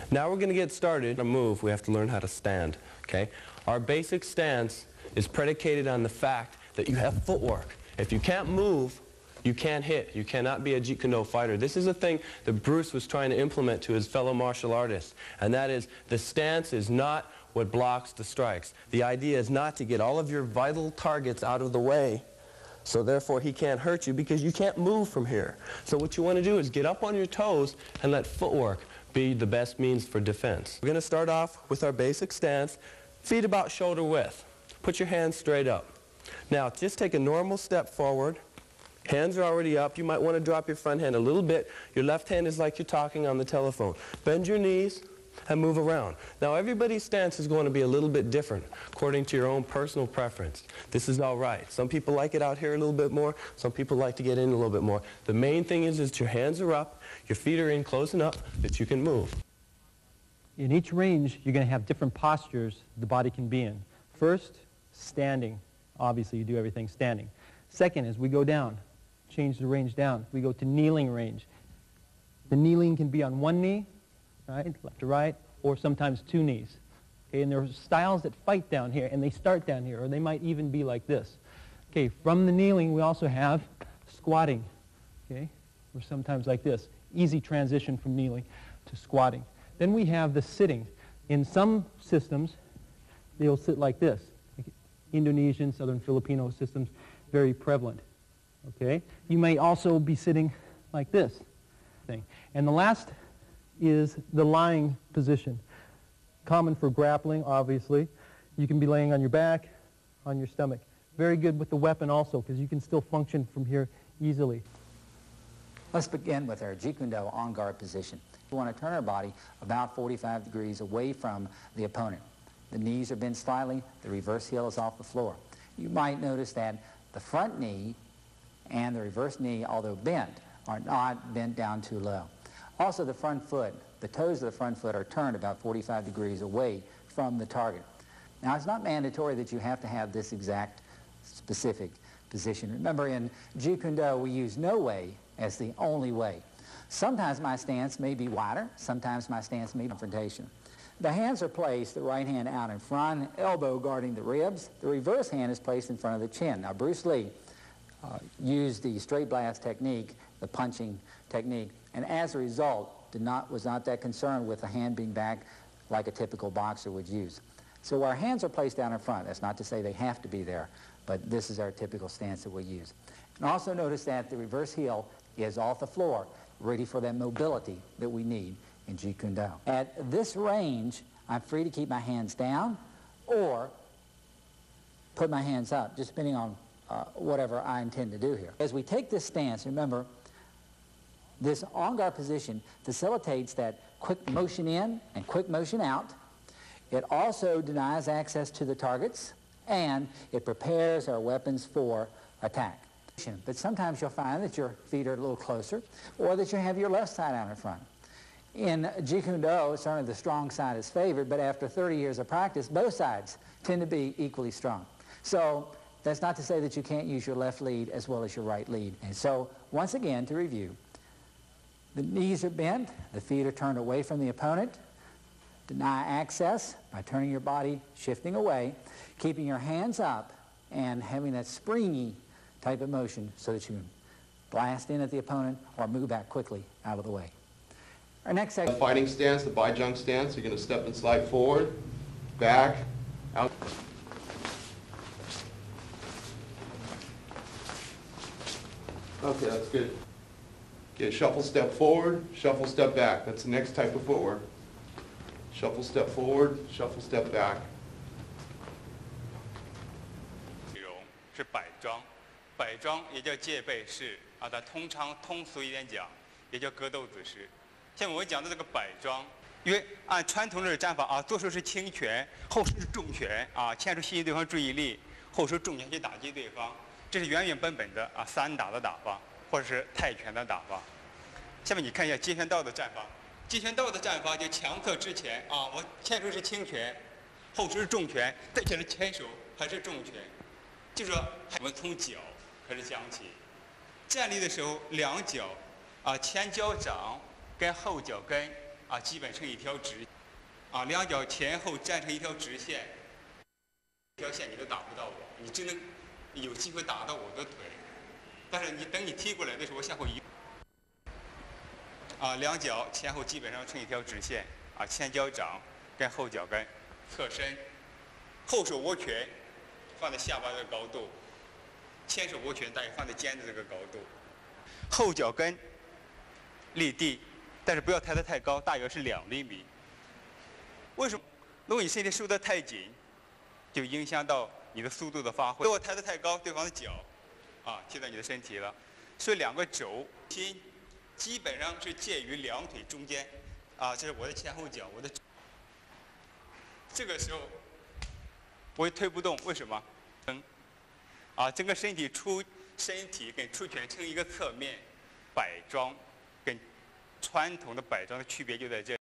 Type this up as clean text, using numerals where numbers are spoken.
Now we're going to get started. To move, we have to learn how to stand, okay? Our basic stance is predicated on the fact that you have footwork. If you can't move, you can't hit. You cannot be a Jeet Kune Do fighter. This is a thing that Bruce was trying to implement to his fellow martial artists, and that is the stance is not what blocks the strikes. The idea is not to get all of your vital targets out of the way, so therefore he can't hurt you because you can't move from here. So what you want to do is get up on your toes and let footwork be the best means for defense. We're going to start off with our basic stance, feet about shoulder width. Put your hands straight up. Now just take a normal step forward. Hands are already up. You might want to drop your front hand a little bit. Your left hand is like you're talking on the telephone. Bend your knees and move around. Now everybody's stance is going to be a little bit different according to your own personal preference. This is all right. Some people like it out here a little bit more. Some people like to get in a little bit more. The main thing is that your hands are up, your feet are in close enough that you can move. In each range, you're going to have different postures the body can be in. First, standing. Obviously, you do everything standing. Second, as we go down, change the range down. We go to kneeling range. The kneeling can be on one knee, right, left to right, or sometimes two knees. Okay, and there are styles that fight down here, and they start down here, or they might even be like this. Okay, from the kneeling, we also have squatting, okay, or sometimes like this. Easy transition from kneeling to squatting. Then we have the sitting. In some systems, they'll sit like this. Like Indonesian, Southern Filipino systems, very prevalent. Okay? You may also be sitting like this thing. And the last is the lying position. Common for grappling, obviously. You can be laying on your back, on your stomach. Very good with the weapon also, because you can still function from here easily. Let's begin with our Jeet Kune Do on guard position. We want to turn our body about 45 degrees away from the opponent. The knees are bent slightly, the reverse heel is off the floor. You might notice that the front knee and the reverse knee, although bent, are not bent down too low. Also the front foot, the toes of the front foot are turned about 45 degrees away from the target. Now it's not mandatory that you have to have this exact specific position. Remember, in Jeet Kune Do we use no way as the only way. Sometimes my stance may be wider, sometimes my stance may be confrontation. The hands are placed, the right hand out in front, elbow guarding the ribs. The reverse hand is placed in front of the chin. Now Bruce Lee used the straight blast technique, the punching technique, and as a result was not that concerned with the hand being back like a typical boxer would use. So our hands are placed down in front. That's not to say they have to be there, but this is our typical stance that we use. And also notice that the reverse heel is off the floor, ready for that mobility that we need in Jeet Kune Do. At this range, I'm free to keep my hands down or put my hands up, just depending on whatever I intend to do here. As we take this stance, remember, this on-guard position facilitates that quick motion in and quick motion out. It also denies access to the targets, and it prepares our weapons for attack. But sometimes you'll find that your feet are a little closer, or that you have your left side out in front. In Jeet Kune Do, certainly the strong side is favored, but after 30 years of practice, both sides tend to be equally strong. So that's not to say that you can't use your left lead as well as your right lead. And so, once again, to review, the knees are bent, the feet are turned away from the opponent. Deny access by turning your body, shifting away, keeping your hands up, and having that springy type of motion so that you can blast in at the opponent or move back quickly out of the way. Our next section. The fighting stance, the Bai-Jung stance, you're going to step and slide forward, back, out. Okay, that's good. Okay, shuffle step forward, shuffle step back. That's the next type of footwork. Shuffle step forward, shuffle step back. 是摆桩，摆桩也叫戒备式啊，它通常通俗一点讲，也叫格斗姿势。像我讲的这个摆桩，因为按传统的战法啊，左手是轻拳，后手是重拳啊，前手吸引对方注意力，后手重拳去打击对方，这是原原本本的啊散打的打法，或者是泰拳的打法。下面你看一下截拳道的战法，截拳道的战法就强侧之前啊，我前手是轻拳，后手是重拳，再前是前手还是重拳。 就是说，我们从脚开始讲起，站立的时候，两脚啊前脚掌跟后脚跟基本成一条直，两脚前后站成一条直线，一条线你都打不到我，你只能有机会打到我的腿，但是等你踢过来的时候，我向后移，两脚前后基本上成一条直线，前脚掌跟后脚跟侧身，后手握拳放在下巴的高度，前手握拳大约放在肩的这个高度，后脚跟立地，但是不要抬得太高，大约是2厘米。为什么？如果你身体收得太紧，就影响到你的速度的发挥。如果抬得太高，对方的脚贴到你的身体了，所以2个肘心基本上是介于2腿中间，这是我的前后脚，我的这个时候我也推不动，为什么？整个身体跟出拳成一个侧面，摆桩跟传统的摆桩的区别就在这里。